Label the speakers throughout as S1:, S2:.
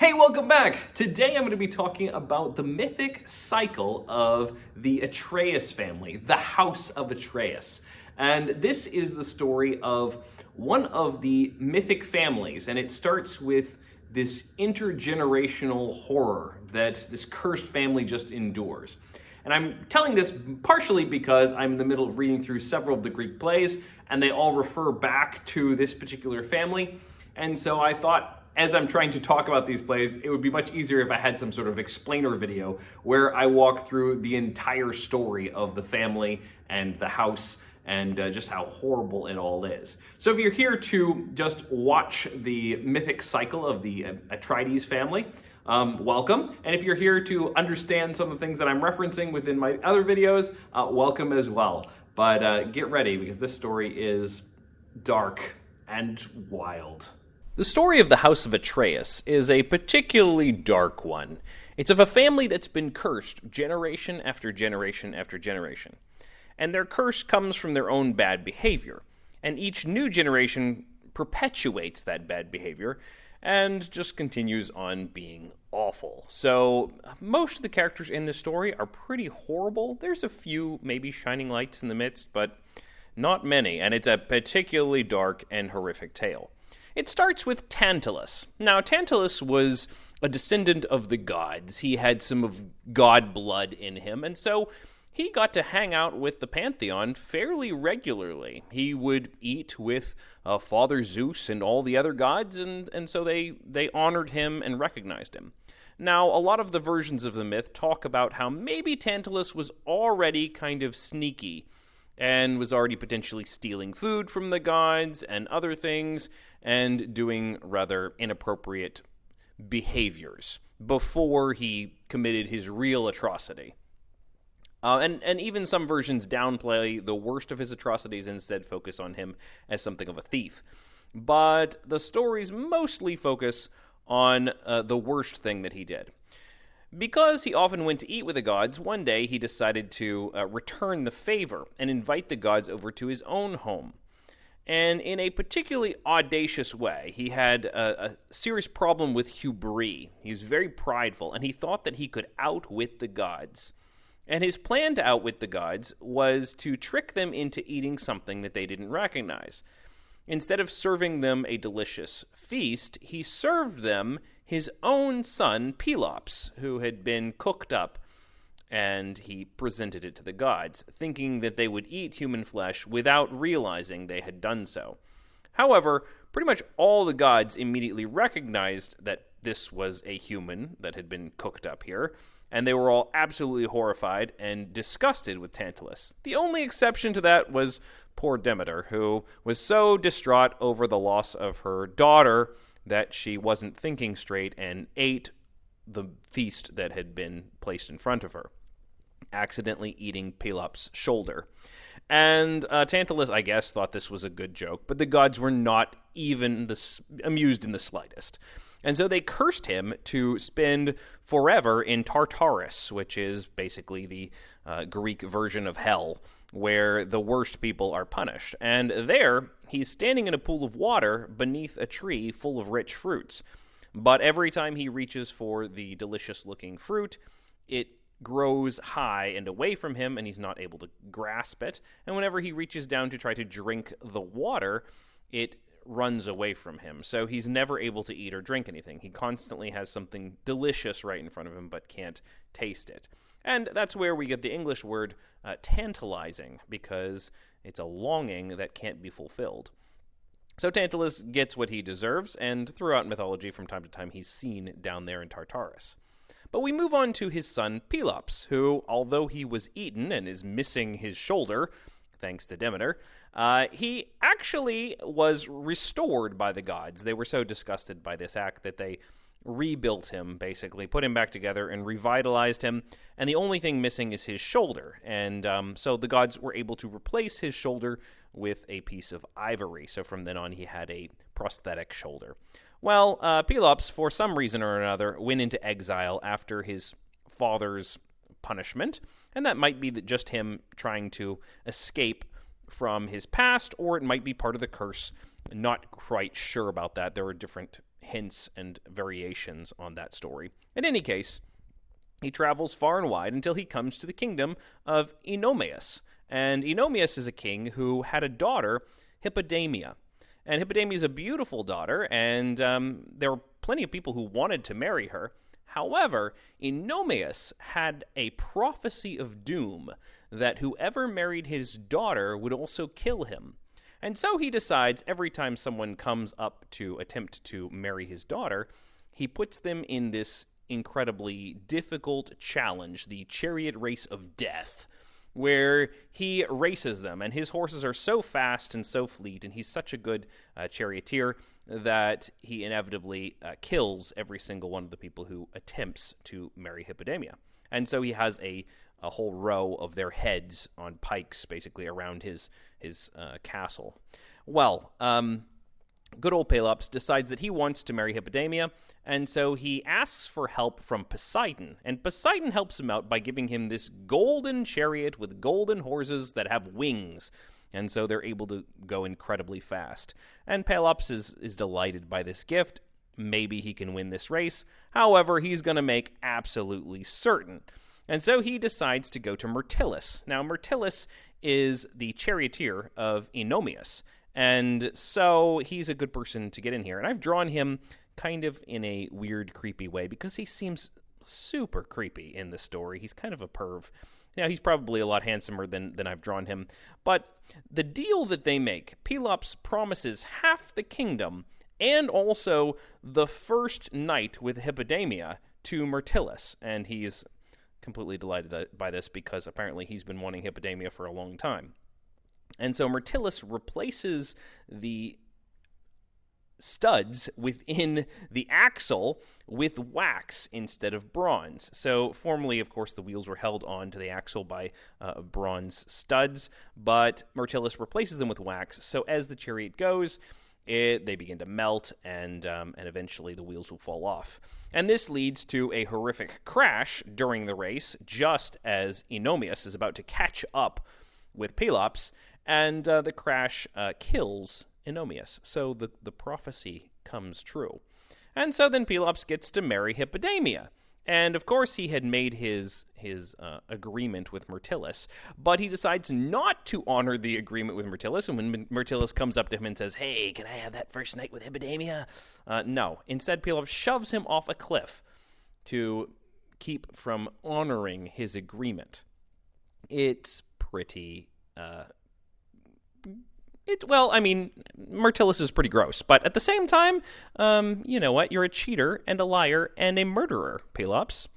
S1: Hey, welcome back! Today I'm going to be talking about the mythic cycle of the Atreus family, the House of Atreus. And this is the story of one of the mythic families, and it starts with this intergenerational horror that this cursed family just endures. And I'm telling this partially because I'm in the middle of reading through several of the Greek plays, and they all refer back to this particular family. And so I thought, as I'm trying to talk about these plays, it would be much easier if I had some sort of explainer video where I walk through the entire story of the family and the house and just how horrible it all is. So if you're here to just watch the mythic cycle of the Atreides family, welcome. And if you're here to understand some of the things that I'm referencing within my other videos, welcome as well. But get ready, because this story is dark and wild. The story of the House of Atreus is a particularly dark one. It's of a family that's been cursed generation after generation after generation. And their curse comes from their own bad behavior. And each new generation perpetuates that bad behavior and just continues on being awful. So most of the characters in this story are pretty horrible. There's a few maybe shining lights in the midst, but not many. And it's a particularly dark and horrific tale. It starts with Tantalus. Now, Tantalus was a descendant of the gods. He had some of god blood in him, and so he got to hang out with the pantheon fairly regularly. He would eat with Father Zeus and all the other gods, and so they honored him and recognized him. Now, a lot of the versions of the myth talk about how maybe Tantalus was already kind of sneaky and was already potentially stealing food from the gods and other things and doing rather inappropriate behaviors before he committed his real atrocity. And even some versions downplay the worst of his atrocities and instead focus on him as something of a thief. But the stories mostly focus on the worst thing that he did. Because he often went to eat with the gods, one day he decided to return the favor and invite the gods over to his own home. And in a particularly audacious way, he had a serious problem with hubris. He was very prideful, and he thought that he could outwit the gods. And his plan to outwit the gods was to trick them into eating something that they didn't recognize. Instead of serving them a delicious feast, he served them his own son, Pelops, who had been cooked up, and he presented it to the gods, thinking that they would eat human flesh without realizing they had done so. However, pretty much all the gods immediately recognized that this was a human that had been cooked up here, and they were all absolutely horrified and disgusted with Tantalus. The only exception to that was poor Demeter, who was so distraught over the loss of her daughter that she wasn't thinking straight and ate the feast that had been placed in front of her, accidentally eating Pelops' shoulder. And Tantalus, I guess, thought this was a good joke, but the gods were not even amused in the slightest. And so they cursed him to spend forever in Tartarus, which is basically the Greek version of hell, where the worst people are punished. And there, he's standing in a pool of water beneath a tree full of rich fruits. But every time he reaches for the delicious-looking fruit, it grows high and away from him, and he's not able to grasp it. And whenever he reaches down to try to drink the water, it runs away from him. So he's never able to eat or drink anything. He constantly has something delicious right in front of him, but can't taste it. And that's where we get the English word tantalizing, because it's a longing that can't be fulfilled. So Tantalus gets what he deserves, and throughout mythology, from time to time, he's seen down there in Tartarus. But we move on to his son Pelops, who, although he was eaten and is missing his shoulder, thanks to Demeter, he actually was restored by the gods. They were so disgusted by this act that they rebuilt him, basically, put him back together and revitalized him, and the only thing missing is his shoulder. And so the gods were able to replace his shoulder with a piece of ivory. So from then on, he had a prosthetic shoulder. Well, Pelops, for some reason or another, went into exile after his father's punishment, and that might be just him trying to escape from his past, or it might be part of the curse. Not quite sure about that. There were different hints and variations on that story. In any case, he travels far and wide until he comes to the kingdom of Oenomaus. And Oenomaus is a king who had a daughter, Hippodamia. And Hippodamia is a beautiful daughter, and there were plenty of people who wanted to marry her. However, Oenomaus had a prophecy of doom that whoever married his daughter would also kill him. And so he decides every time someone comes up to attempt to marry his daughter, he puts them in this incredibly difficult challenge, the chariot race of death, where he races them, and his horses are so fast and so fleet, and he's such a good charioteer that he inevitably kills every single one of the people who attempts to marry Hippodamia. And so he has a whole row of their heads on pikes, basically, around his castle. Well, good old Pelops decides that he wants to marry Hippodamia, and so he asks for help from Poseidon. And Poseidon helps him out by giving him this golden chariot with golden horses that have wings. And so they're able to go incredibly fast. And Pelops is delighted by this gift. Maybe he can win this race. However, he's going to make absolutely certain. And so he decides to go to Myrtilus. Now, Myrtilus is the charioteer of Oenomaus. And so he's a good person to get in here. And I've drawn him kind of in a weird, creepy way because he seems super creepy in the story. He's kind of a perv. Now, he's probably a lot handsomer than I've drawn him. But the deal that they make, Pelops promises half the kingdom and also the first night with Hippodamia to Myrtilus. And he's completely delighted by this because apparently he's been wanting Hippodamia for a long time. And so Myrtilus replaces the studs within the axle with wax instead of bronze. So formerly, of course, the wheels were held on to the axle by bronze studs, but Myrtilus replaces them with wax. So as the chariot goes, they begin to melt, and eventually the wheels will fall off. And this leads to a horrific crash during the race, just as Oenomaus is about to catch up with Pelops, and the crash kills Oenomaus. So the prophecy comes true. And so then Pelops gets to marry Hippodamia. And of course he had made his agreement with Myrtilus, but he decides not to honor the agreement with Myrtilus. And when Myrtilus comes up to him and says, "Hey, can I have that first night with Hippodamia?" No. Instead, Pelops shoves him off a cliff to keep from honoring his agreement. It's pretty... Myrtilus is pretty gross, but at the same time, you know what? You're a cheater and a liar and a murderer, Pelops.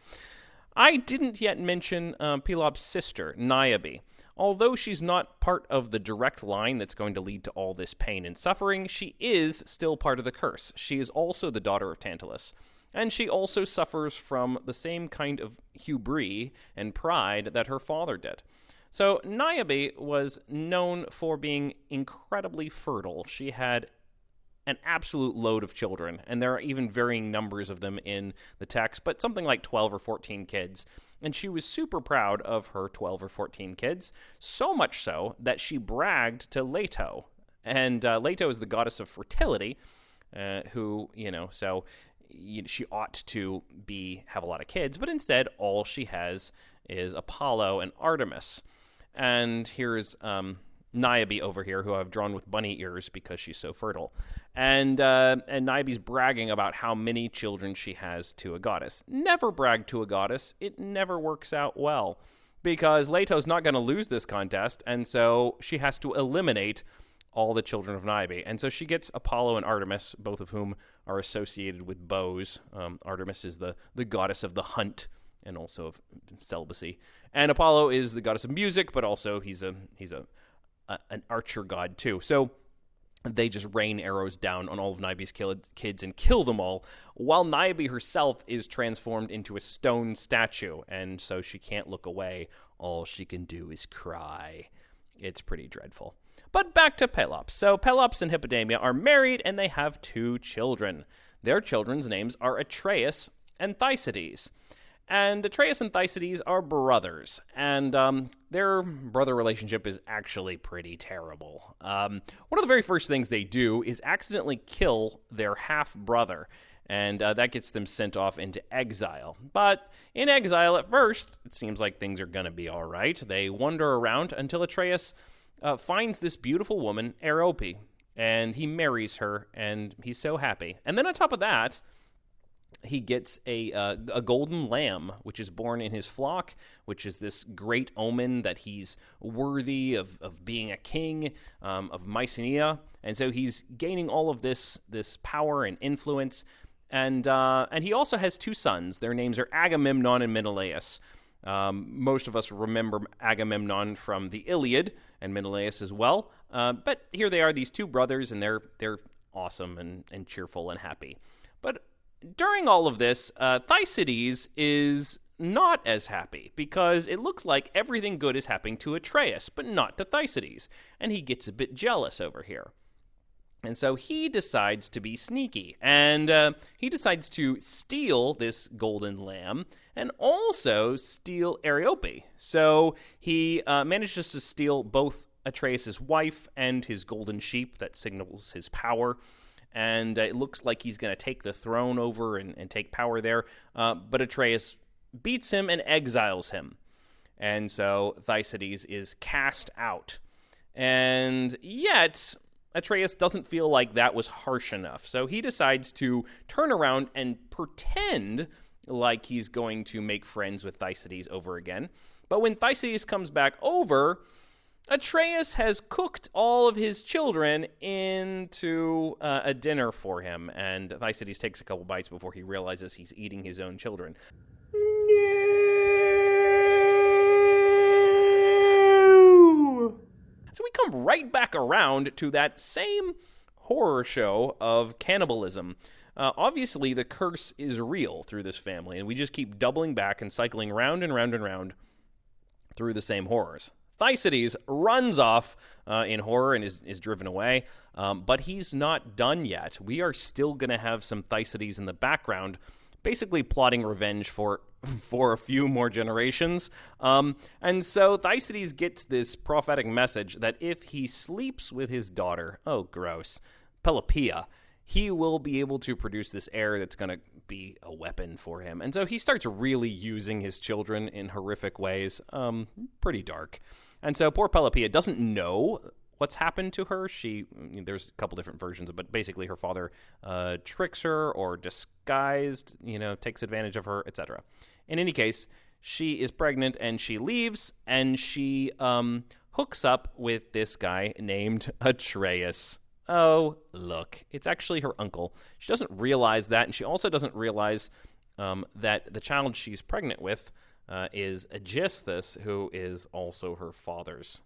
S1: I didn't yet mention Pelops' sister, Niobe. Although she's not part of the direct line that's going to lead to all this pain and suffering, she is still part of the curse. She is also the daughter of Tantalus, and she also suffers from the same kind of hubris and pride that her father did. So Niobe was known for being incredibly fertile. She had an absolute load of children, and there are even varying numbers of them in the text, but something like 12 or 14 kids. And she was super proud of her 12 or 14 kids, so much so that she bragged to Leto. And Leto is the goddess of fertility, she ought to have a lot of kids, but instead all she has is Apollo and Artemis. And here's Niobe over here, who I've drawn with bunny ears because she's so fertile. And Niobe's bragging about how many children she has to a goddess. Never brag to a goddess. It never works out well, because Leto's not going to lose this contest, and so she has to eliminate all the children of Niobe. And so she gets Apollo and Artemis, both of whom are associated with bows. Artemis is the goddess of the hunt and also of celibacy. And Apollo is the goddess of music, but also he's an archer god too. So they just rain arrows down on all of Niobe's kids and kill them all, while Niobe herself is transformed into a stone statue, and so she can't look away. All she can do is cry. It's pretty dreadful. But back to Pelops. So Pelops and Hippodamia are married, and they have 2 children. Their children's names are Atreus and Thysides. And Atreus and Thyestes are brothers, and their brother relationship is actually pretty terrible. One of the very first things they do is accidentally kill their half-brother, and that gets them sent off into exile. But in exile, at first, it seems like things are going to be all right. They wander around until Atreus finds this beautiful woman, Arope, and he marries her, and he's so happy. And then on top of that, he gets a golden lamb, which is born in his flock, which is this great omen that he's worthy of being a king of Mycenae. And so he's gaining all of this power and influence. And he also has two sons. Their names are Agamemnon and Menelaus. Most of us remember Agamemnon from the Iliad, and Menelaus as well. But here they are, these two brothers, and they're awesome and cheerful and happy. But during all of this, Thyestes is not as happy, because it looks like everything good is happening to Atreus, but not to Thyestes, and he gets a bit jealous over here. And so he decides to be sneaky, and he decides to steal this golden lamb and also steal Arope. So he manages to steal both Atreus' wife and his golden sheep that signals his power. And it looks like he's going to take the throne over and take power there. But Atreus beats him and exiles him. And so Thyestes is cast out. And yet, Atreus doesn't feel like that was harsh enough. So he decides to turn around and pretend like he's going to make friends with Thyestes over again. But when Thyestes comes back over, Atreus has cooked all of his children into a dinner for him, and Thyestes takes a couple bites before he realizes he's eating his own children. No! So we come right back around to that same horror show of cannibalism. Obviously, the curse is real through this family, and we just keep doubling back and cycling round and round and round through the same horrors. Thyestes runs off in horror and is driven away, but he's not done yet. We are still going to have some Thyestes in the background, basically plotting revenge for a few more generations. And so Thyestes gets this prophetic message that if he sleeps with his daughter, oh gross, Pelopeia, he will be able to produce this heir that's going to be a weapon for him. And so he starts really using his children in horrific ways. Pretty dark. And so poor Pelopeia doesn't know what's happened to her. There's a couple different versions, but basically her father tricks her or disguised, takes advantage of her, etc. In any case, she is pregnant and she leaves, and she hooks up with this guy named Atreus. Oh, look, it's actually her uncle. She doesn't realize that, and she also doesn't realize that the child she's pregnant with is Aegisthus, who is also her father's.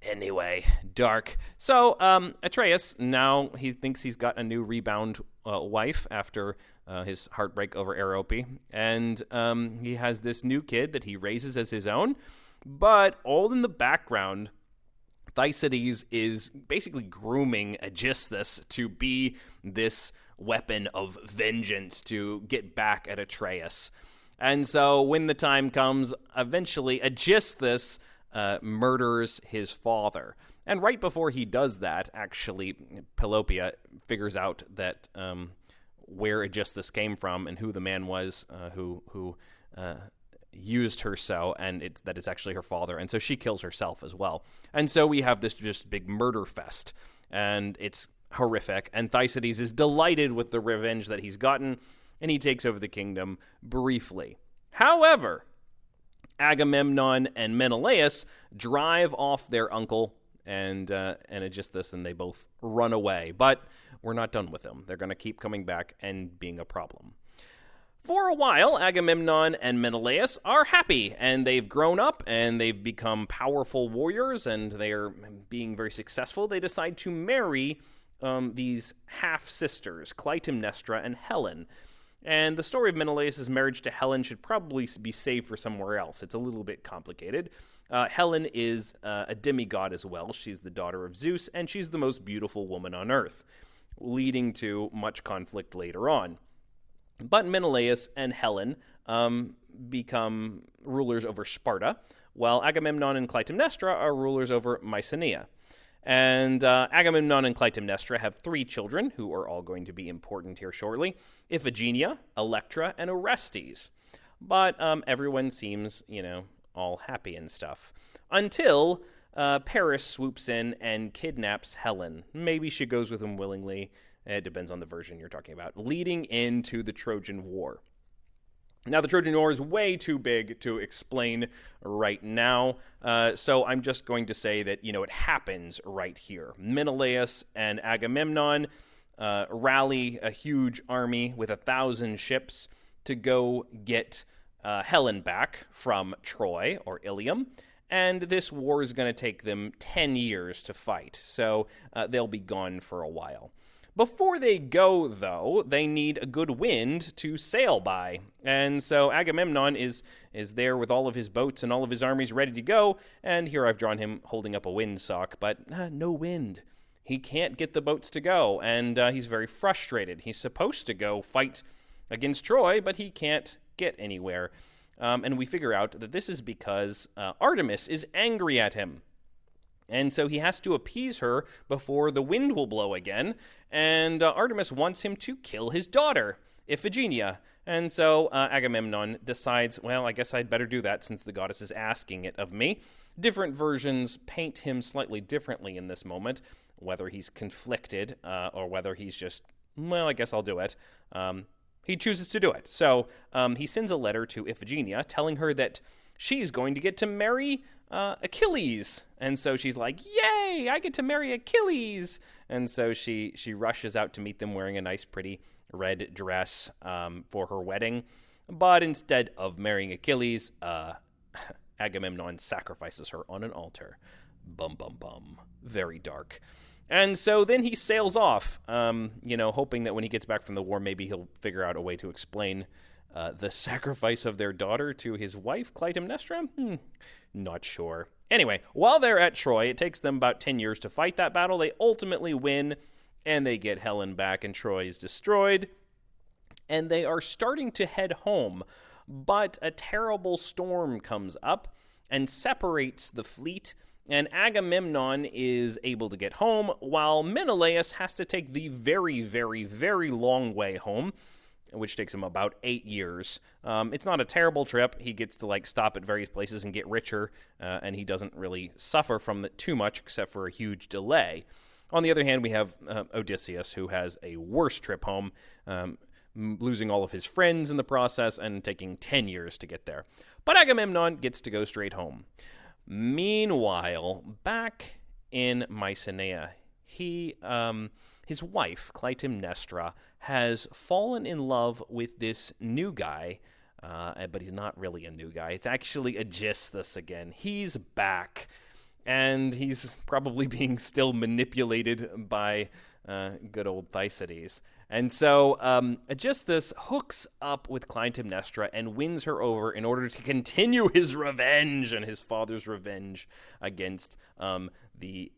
S1: Anyway, dark. So, Atreus, now he thinks he's got a new rebound wife after his heartbreak over Arope, and he has this new kid that he raises as his own, but all in the background, Thyestes is basically grooming Aegisthus to be this weapon of vengeance to get back at Atreus. And so when the time comes, eventually Aegisthus murders his father. And right before he does that, actually, Pelopeia figures out that where Aegisthus came from and who the man was who used her so, and that it's actually her father. And so she kills herself as well. And so we have this just big murder fest. And it's horrific. And Thyestes is delighted with the revenge that he's gotten, and he takes over the kingdom briefly. However, Agamemnon and Menelaus drive off their uncle and Aegisthus, and they both run away. But we're not done with them. They're going to keep coming back and being a problem. For a while, Agamemnon and Menelaus are happy, and they've grown up, and they've become powerful warriors, and they are being very successful. They decide to marry these half-sisters, Clytemnestra and Helen. And the story of Menelaus' marriage to Helen should probably be saved for somewhere else. It's a little bit complicated. Helen is a demigod as well. She's the daughter of Zeus, and she's the most beautiful woman on earth, leading to much conflict later on. But Menelaus and Helen become rulers over Sparta, while Agamemnon and Clytemnestra are rulers over Mycenae. And Agamemnon and Clytemnestra have 3 children, who are all going to be important here shortly: Iphigenia, Electra, and Orestes. But everyone seems, all happy and stuff. Until Paris swoops in and kidnaps Helen. Maybe she goes with him willingly. It depends on the version you're talking about. Leading into the Trojan War. Now, the Trojan War is way too big to explain right now, so I'm just going to say that, it happens right here. Menelaus and Agamemnon rally a huge army with 1,000 ships to go get Helen back from Troy, or Ilium, and this war is going to take them 10 years to fight, so they'll be gone for a while. Before they go, though, they need a good wind to sail by. And so Agamemnon is there with all of his boats and all of his armies ready to go. And here I've drawn him holding up a windsock, but no wind. He can't get the boats to go, and he's very frustrated. He's supposed to go fight against Troy, but he can't get anywhere. And we figure out that this is because Artemis is angry at him. And so he has to appease her before the wind will blow again. And Artemis wants him to kill his daughter, Iphigenia. And so Agamemnon decides, well, I guess I'd better do that since the goddess is asking it of me. Different versions paint him slightly differently in this moment, whether he's conflicted or whether he's just, well, I guess I'll do it. He chooses to do it. So he sends a letter to Iphigenia telling her that she's going to get to marry Achilles. And so she's like, yay, I get to marry Achilles. And so she rushes out to meet them wearing a nice, pretty red dress for her wedding. But instead of marrying Achilles, Agamemnon sacrifices her on an altar. Bum, bum, bum. Very dark. And so then he sails off, hoping that when he gets back from the war, maybe he'll figure out a way to explain the sacrifice of their daughter to his wife, Clytemnestra? Not sure. Anyway, while they're at Troy, it takes them about 10 years to fight that battle. They ultimately win, and they get Helen back, and Troy is destroyed. And they are starting to head home, but a terrible storm comes up and separates the fleet, and Agamemnon is able to get home, while Menelaus has to take the very, very, very long way home, which takes him about 8 years. It's not a terrible trip. He gets to stop at various places and get richer, and he doesn't really suffer from it too much except for a huge delay. On the other hand, we have Odysseus, who has a worse trip home, losing all of his friends in the process and taking 10 years to get there. But Agamemnon gets to go straight home. Meanwhile, back in Mycenae, his wife, Clytemnestra, has fallen in love with this new guy, but he's not really a new guy. It's actually Aegisthus again. He's back, and he's probably being still manipulated by good old Thysides. And so Aegisthus hooks up with Clytemnestra and wins her over in order to continue his revenge and his father's revenge against the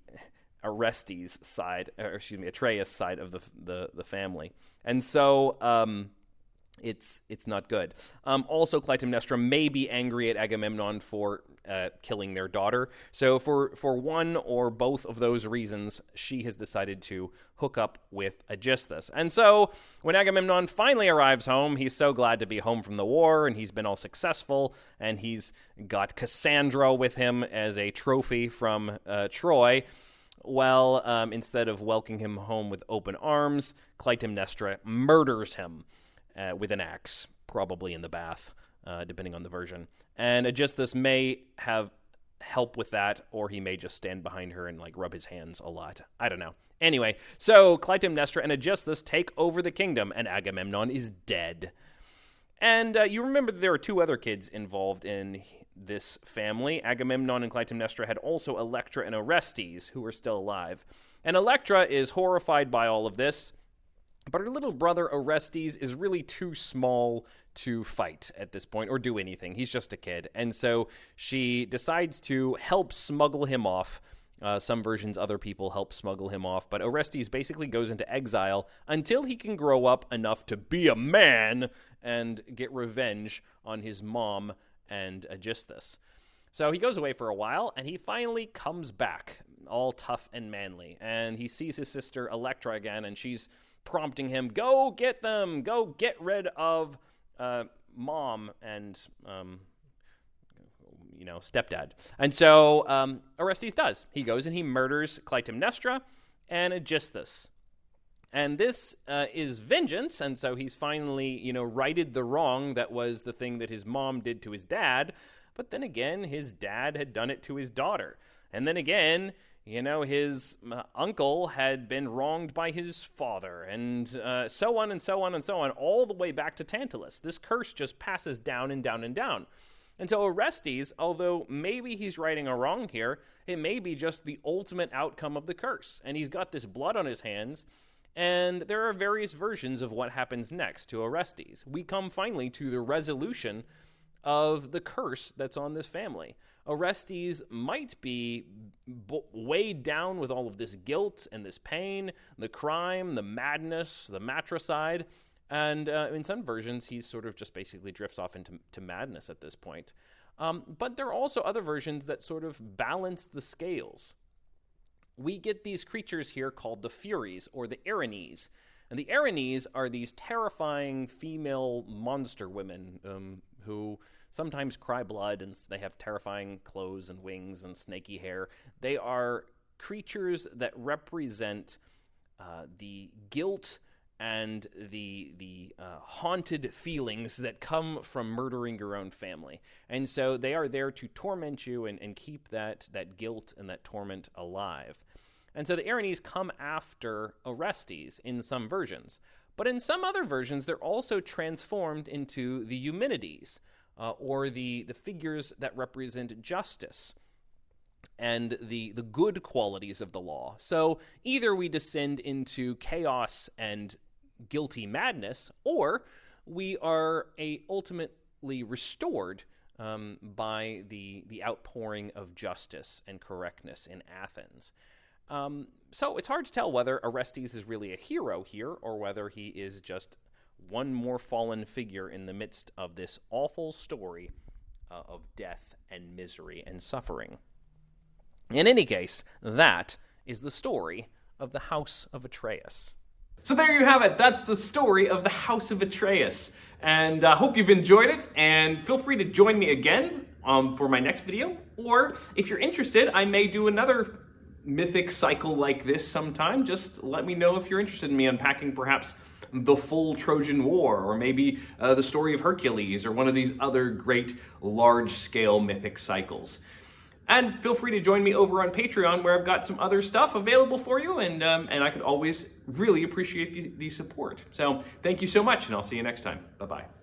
S1: Atreus side of the family. And so it's not good. Also, Clytemnestra may be angry at Agamemnon for killing their daughter. So for one or both of those reasons, she has decided to hook up with Aegisthus. And so when Agamemnon finally arrives home, he's so glad to be home from the war, and he's been all successful, and he's got Cassandra with him as a trophy from Troy. Well, instead of welcoming him home with open arms, Clytemnestra murders him with an axe, probably in the bath, depending on the version. And Aegisthus may have help with that, or he may just stand behind her and rub his hands a lot. I don't know. Anyway, so Clytemnestra and Aegisthus take over the kingdom, and Agamemnon is dead. And you remember that there are 2 other kids involved in this family. Agamemnon and Clytemnestra had also Electra and Orestes, who are still alive. And Electra is horrified by all of this, but her little brother Orestes is really too small to fight at this point or do anything. He's just a kid. And so she decides to help smuggle him off Some versions, other people help smuggle him off, but Orestes basically goes into exile until he can grow up enough to be a man and get revenge on his mom and Aegisthus. So he goes away for a while, and he finally comes back, all tough and manly, and he sees his sister Electra again, and she's prompting him, go get them, go get rid of mom and stepdad. And so Orestes does. He goes and he murders Clytemnestra and Aegisthus. And this is vengeance, and so he's finally, righted the wrong that was the thing that his mom did to his dad. But then again, his dad had done it to his daughter. And then again, his uncle had been wronged by his father, and so on and so on and so on, all the way back to Tantalus. This curse just passes down and down and down. And so Orestes, although maybe he's righting a wrong here, it may be just the ultimate outcome of the curse. And he's got this blood on his hands, and there are various versions of what happens next to Orestes. We come finally to the resolution of the curse that's on this family. Orestes might be weighed down with all of this guilt and this pain, the crime, the madness, the matricide, and in some versions, he sort of just basically drifts off into madness at this point. But there are also other versions that sort of balance the scales. We get these creatures here called the Furies, or the Erinyes. And the Erinyes are these terrifying female monster women who sometimes cry blood, and they have terrifying clothes and wings and snaky hair. They are creatures that represent the guilt and the haunted feelings that come from murdering your own family. And so they are there to torment you and keep that guilt and that torment alive. And so the Erinyes come after Orestes in some versions. But in some other versions, they're also transformed into the Eumenides, or the figures that represent justice and the good qualities of the law. So either we descend into chaos and guilty madness, or we are ultimately restored by the outpouring of justice and correctness in Athens. So it's hard to tell whether Orestes is really a hero here, or whether he is just one more fallen figure in the midst of this awful story of death and misery and suffering. In any case, that is the story of the House of Atreus. So there you have it. That's the story of the House of Atreus. And I hope you've enjoyed it, and feel free to join me again for my next video. Or if you're interested, I may do another mythic cycle like this sometime. Just let me know if you're interested in me unpacking perhaps the full Trojan War, or maybe the story of Hercules, or one of these other great large-scale mythic cycles. And feel free to join me over on Patreon, where I've got some other stuff available for you, and I could always really appreciate the support. So thank you so much, and I'll see you next time. Bye-bye.